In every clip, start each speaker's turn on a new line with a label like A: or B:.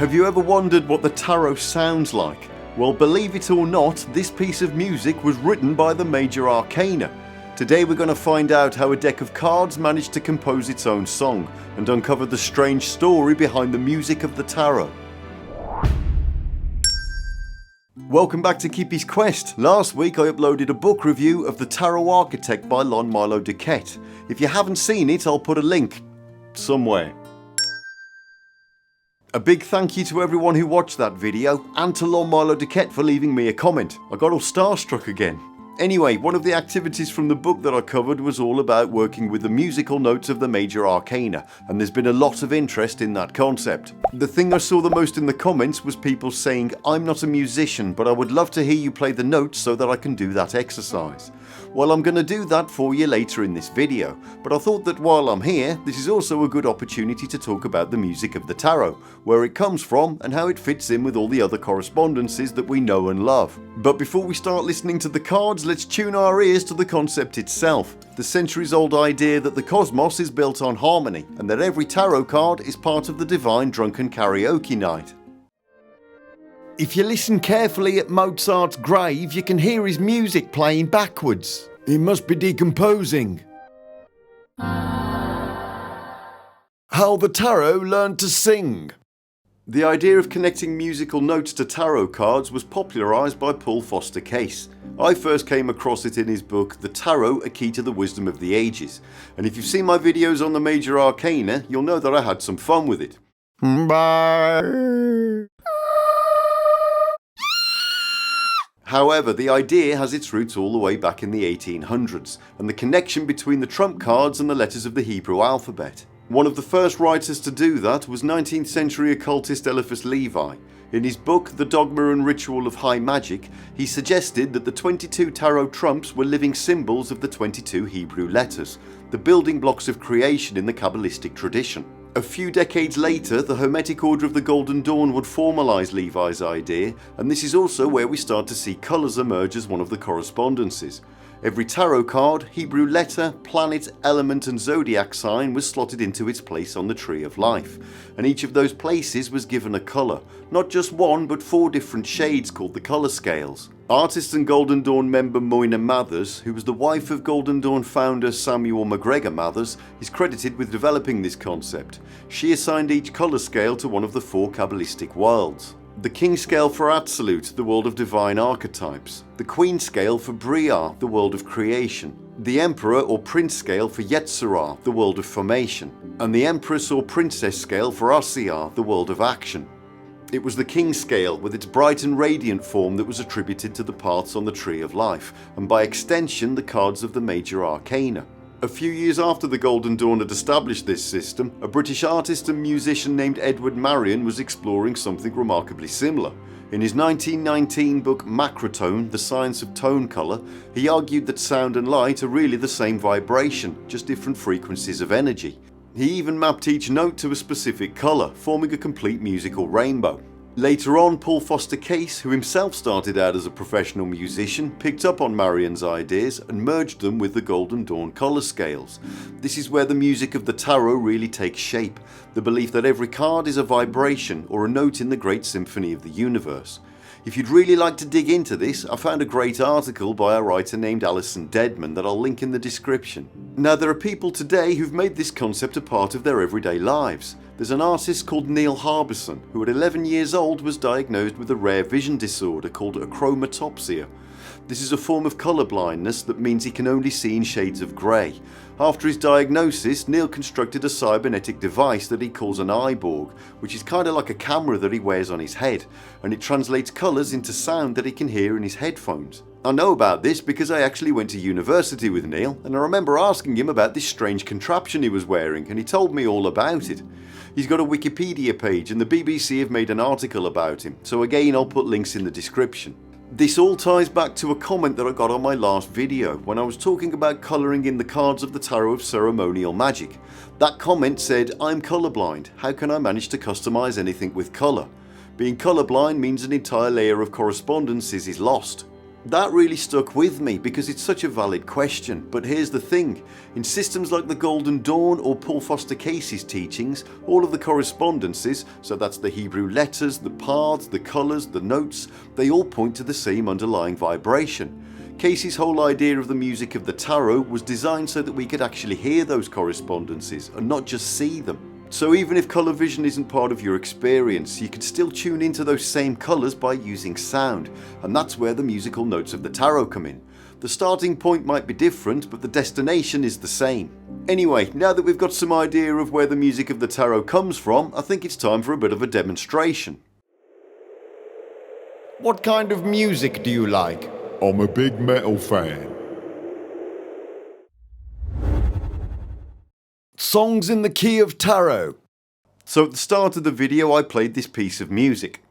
A: Have you ever wondered what the tarot sounds like? Well, believe it or not, this piece of music was written by the Major Arcana. Today we're going to find out how a deck of cards managed to compose its own song and uncover the strange story behind the music of the tarot. Welcome back to Kippy's Quest. Last week I uploaded a book review of The Tarot Architect by Lon Milo Duquette. If you haven't seen it, I'll put a link somewhere. A big thank you to everyone who watched that video and to Lon Milo Duquette for leaving me a comment. I got all starstruck again. Anyway, one of the activities from the book that I covered was all about working with the musical notes of the Major Arcana, and there's been a lot of interest in that concept. The thing I saw the most in the comments was people saying, "I'm not a musician, but I would love to hear you play the notes so that I can do that exercise." Well, I'm going to do that for you later in this video, but I thought that while I'm here, this is also a good opportunity to talk about the music of the tarot, where it comes from and how it fits in with all the other correspondences that we know and love. But before we start listening to the cards, let's tune our ears to the concept itself, the centuries-old idea that the cosmos is built on harmony and that every tarot card is part of the divine drunken karaoke night. If you listen carefully at Mozart's grave, you can hear his music playing backwards. He must be decomposing. How the tarot learned to sing. The idea of connecting musical notes to tarot cards was popularised by Paul Foster Case. I first came across it in his book The Tarot, A Key to the Wisdom of the Ages, and if you've seen my videos on the Major Arcana, you'll know that I had some fun with it. However, the idea has its roots all the way back in the 1800s, and the connection between the trump cards and the letters of the Hebrew alphabet. One of the first writers to do that was 19th century occultist Eliphas Levi. In his book The Dogma and Ritual of High Magic, he suggested that the 22 tarot trumps were living symbols of the 22 Hebrew letters, the building blocks of creation in the Kabbalistic tradition. A few decades later, the Hermetic Order of the Golden Dawn would formalise Levi's idea, and this is also where we start to see colours emerge as one of the correspondences. Every tarot card, Hebrew letter, planet, element and zodiac sign was slotted into its place on the Tree of Life, and each of those places was given a colour, not just one but 4 different shades called the colour scales. Artist and Golden Dawn member Moina Mathers, who was the wife of Golden Dawn founder Samuel MacGregor Mathers, is credited with developing this concept. She assigned each colour scale to one of the 4 Kabbalistic worlds. The King scale for Absolute, the world of divine archetypes. The Queen scale for Briah, the world of creation. The Emperor or Prince scale for Yetzirah, the world of formation. And the Empress or Princess scale for Asiyah, the world of action. It was the King scale with its bright and radiant form that was attributed to the paths on the Tree of Life, and by extension the cards of the Major Arcana. A few years after the Golden Dawn had established this system, a British artist and musician named Edward Marion was exploring something remarkably similar. In his 1919 book Macrotone, The Science of Tone Colour, he argued that sound and light are really the same vibration, just different frequencies of energy. He even mapped each note to a specific colour, forming a complete musical rainbow. Later on, Paul Foster Case, who himself started out as a professional musician, picked up on Marion's ideas and merged them with the Golden Dawn colour scales. This is where the music of the tarot really takes shape, the belief that every card is a vibration or a note in the great symphony of the universe. If you'd really like to dig into this, I found a great article by a writer named Alison Dedman that I'll link in the description. Now, there are people today who've made this concept a part of their everyday lives. There's an artist called Neil Harbison who at 11 years old was diagnosed with a rare vision disorder called achromatopsia. This is a form of colour blindness that means he can only see in shades of grey. After his diagnosis, Neil constructed a cybernetic device that he calls an eyeborg, which is kind of like a camera that he wears on his head, and it translates colours into sound that he can hear in his headphones. I know about this because I actually went to university with Neil, and I remember asking him about this strange contraption he was wearing, and he told me all about it. He's got a Wikipedia page, and the BBC have made an article about him, so again I'll put links in the description. This all ties back to a comment that I got on my last video when I was talking about colouring in the cards of the Tarot of Ceremonial Magic. That comment said, "I'm colourblind, how can I manage to customise anything with colour? Being colourblind means an entire layer of correspondences is lost." That really stuck with me because it's such a valid question, but here's the thing. In systems like the Golden Dawn or Paul Foster Casey's teachings, all of the correspondences, so that's the Hebrew letters, the paths, the colours, the notes, they all point to the same underlying vibration. Casey's whole idea of the music of the tarot was designed so that we could actually hear those correspondences and not just see them. So even if colour vision isn't part of your experience, you can still tune into those same colours by using sound, and that's where the musical notes of the tarot come in. The starting point might be different, but the destination is the same. Anyway, now that we've got some idea of where the music of the tarot comes from, I think it's time for a bit of a demonstration.
B: What kind of music do you like?
C: I'm a big metal fan.
B: Songs in the key of tarot.
A: So at the start of the video I played this piece of music.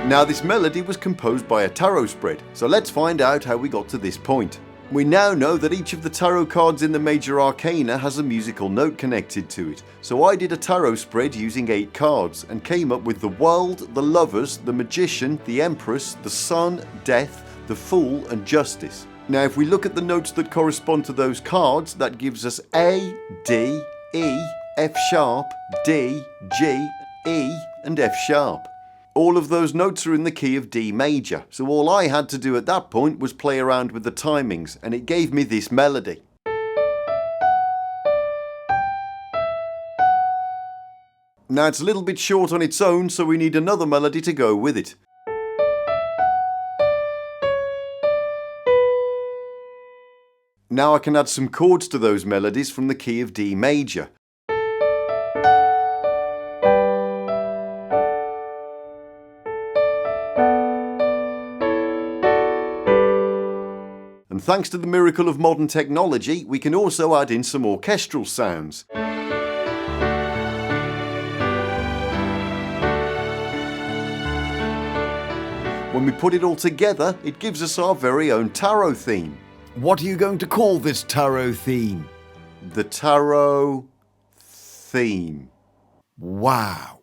A: Now this melody was composed by a tarot spread, so let's find out how we got to this point. We now know that each of the tarot cards in the Major Arcana has a musical note connected to it, so I did a tarot spread using 8 cards and came up with the World, the Lovers, the Magician, the Empress, the Sun, Death, the Fool and Justice. Now if we look at the notes that correspond to those cards, that gives us A, D, E, F sharp, D, G, E and F sharp. All of those notes are in the key of D major, so all I had to do at that point was play around with the timings and it gave me this melody. Now it's a little bit short on its own, so we need another melody to go with it. Now I can add some chords to those melodies from the key of D major. And thanks to the miracle of modern technology, we can also add in some orchestral sounds. When we put it all together, it gives us our very own tarot theme.
B: What are you going to call this tarot theme?
A: The tarot theme.
B: Wow.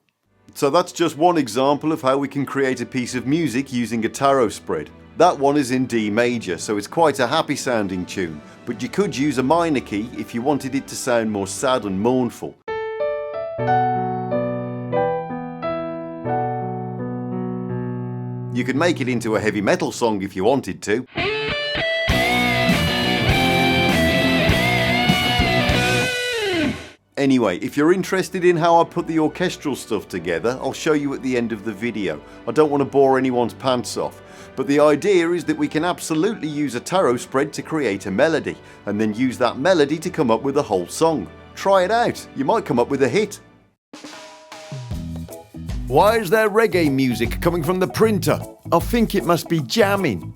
A: So that's just one example of how we can create a piece of music using a tarot spread. That one is in D major, so it's quite a happy sounding tune, but you could use a minor key if you wanted it to sound more sad and mournful. You could make it into a heavy metal song if you wanted to. Anyway, if you're interested in how I put the orchestral stuff together, I'll show you at the end of the video. I don't want to bore anyone's pants off. But the idea is that we can absolutely use a tarot spread to create a melody, and then use that melody to come up with a whole song. Try it out, you might come up with a hit.
B: Why is there reggae music coming from the printer? I think it must be jamming.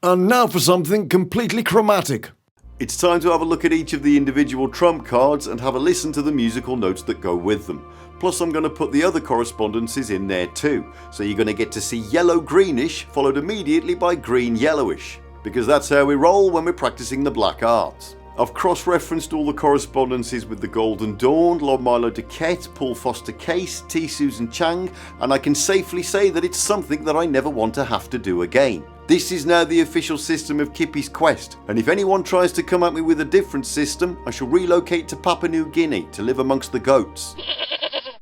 B: And now for something completely chromatic.
A: It's time to have a look at each of the individual trump cards and have a listen to the musical notes that go with them. Plus I'm going to put the other correspondences in there too, so you're going to get to see yellow-greenish followed immediately by green-yellowish, because that's how we roll when we're practicing the black arts. I've cross-referenced all the correspondences with the Golden Dawn, Lord Milo Duquette, Paul Foster Case, T. Susan Chang, and I can safely say that it's something that I never want to have to do again. This is now the official system of Kippy's Quest, and if anyone tries to come at me with a different system, I shall relocate to Papua New Guinea to live amongst the goats.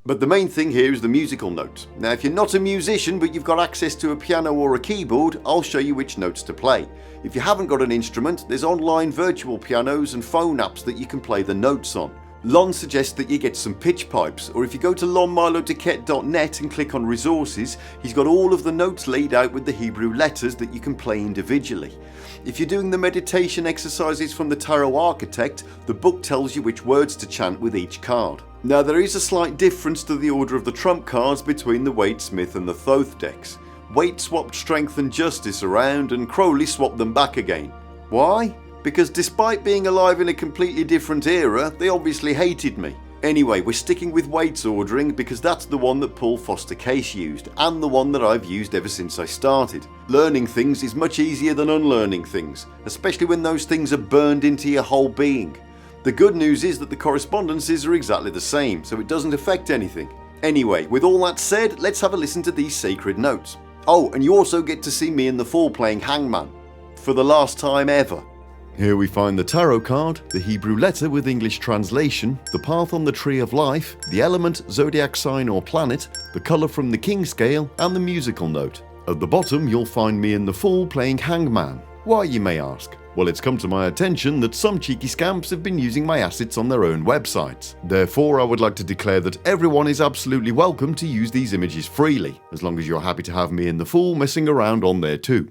A: But the main thing here is the musical notes. Now if you're not a musician but you've got access to a piano or a keyboard, I'll show you which notes to play. If you haven't got an instrument, there's online virtual pianos and phone apps that you can play the notes on. Lon suggests that you get some pitch pipes, or if you go to lonmiloduquette.net and click on resources, he's got all of the notes laid out with the Hebrew letters that you can play individually. If you're doing the meditation exercises from the Tarot Architect, the book tells you which words to chant with each card. Now there is a slight difference to the order of the trump cards between the Waite Smith and the Thoth decks. Waite swapped Strength and Justice around and Crowley swapped them back again. Why? Because despite being alive in a completely different era, they obviously hated me. Anyway, we're sticking with Waite's ordering because that's the one that Paul Foster Case used, and the one that I've used ever since I started. Learning things is much easier than unlearning things, especially when those things are burned into your whole being. The good news is that the correspondences are exactly the same, so it doesn't affect anything. Anyway, with all that said, let's have a listen to these sacred notes. Oh, and you also get to see me in the Fool playing hangman. For the last time ever.
B: Here we find the tarot card, the Hebrew letter with English translation, the path on the tree of life, the element, zodiac sign or planet, the colour from the king scale, and the musical note. At the bottom you'll find me in the Fool playing hangman. Why, you may ask? Well, it's come to my attention that some cheeky scamps have been using my assets on their own websites. Therefore, I would like to declare that everyone is absolutely welcome to use these images freely, as long as you're happy to have me in the Fool messing around on there too.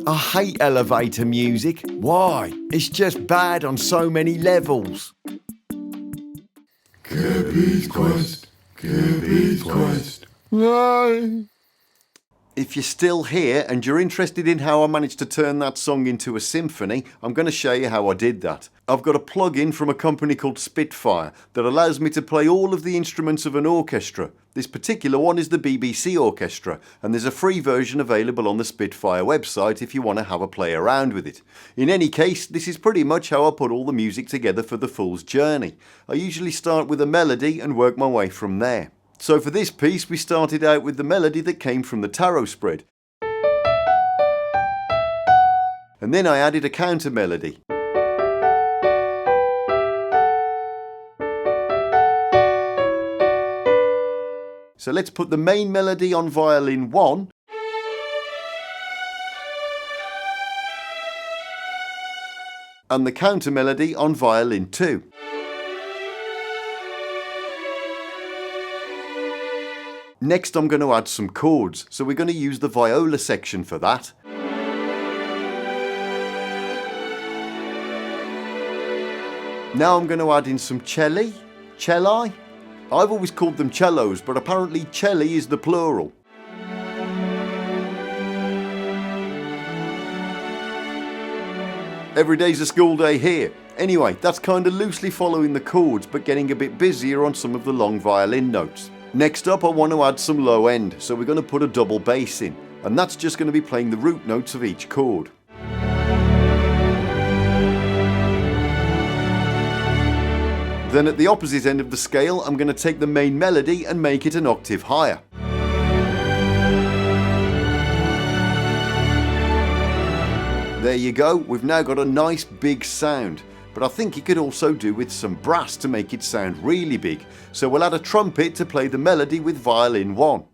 B: I hate elevator music. Why? It's just bad on so many levels.
C: Kirby's Quest, Kirby's Quest.
A: If you're still here and you're interested in how I managed to turn that song into a symphony, I'm going to show you how I did that. I've got a plug-in from a company called Spitfire that allows me to play all of the instruments of an orchestra. This particular one is the BBC Orchestra, and there's a free version available on the Spitfire website if you want to have a play around with it. In any case, this is pretty much how I put all the music together for the Fool's Journey. I usually start with a melody and work my way from there. So for this piece we started out with the melody that came from the tarot spread. And then I added a counter melody. So let's put the main melody on violin 1. And the counter melody on violin 2. Next I'm going to add some chords, so we're going to use the viola section for that. Now I'm going to add in some celli. I've always called them cellos, but apparently celli is the plural. Every day's a school day here. Anyway, that's kind of loosely following the chords, but getting a bit busier on some of the long violin notes. Next up I want to add some low end, so we're going to put a double bass in, and that's just going to be playing the root notes of each chord. Then at the opposite end of the scale I'm going to take the main melody and make it an octave higher. There you go, we've now got a nice big sound. But I think you could also do with some brass to make it sound really big, so we'll add a trumpet to play the melody with violin 1.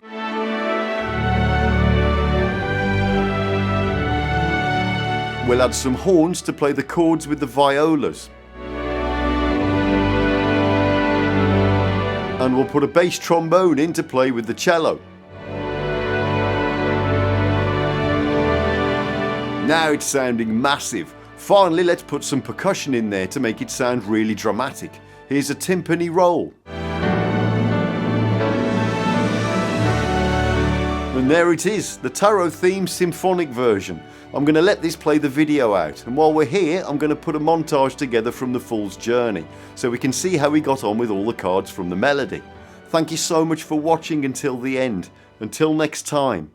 A: We'll add some horns to play the chords with the violas. And we'll put a bass trombone in to play with the cello. Now it's sounding massive. Finally, let's put some percussion in there to make it sound really dramatic. Here's a timpani roll. And there it is, the tarot theme symphonic version. I'm going to let this play the video out, and while we're here I'm going to put a montage together from the Fool's Journey so we can see how we got on with all the cards from the melody. Thank you so much for watching until the end. Until next time.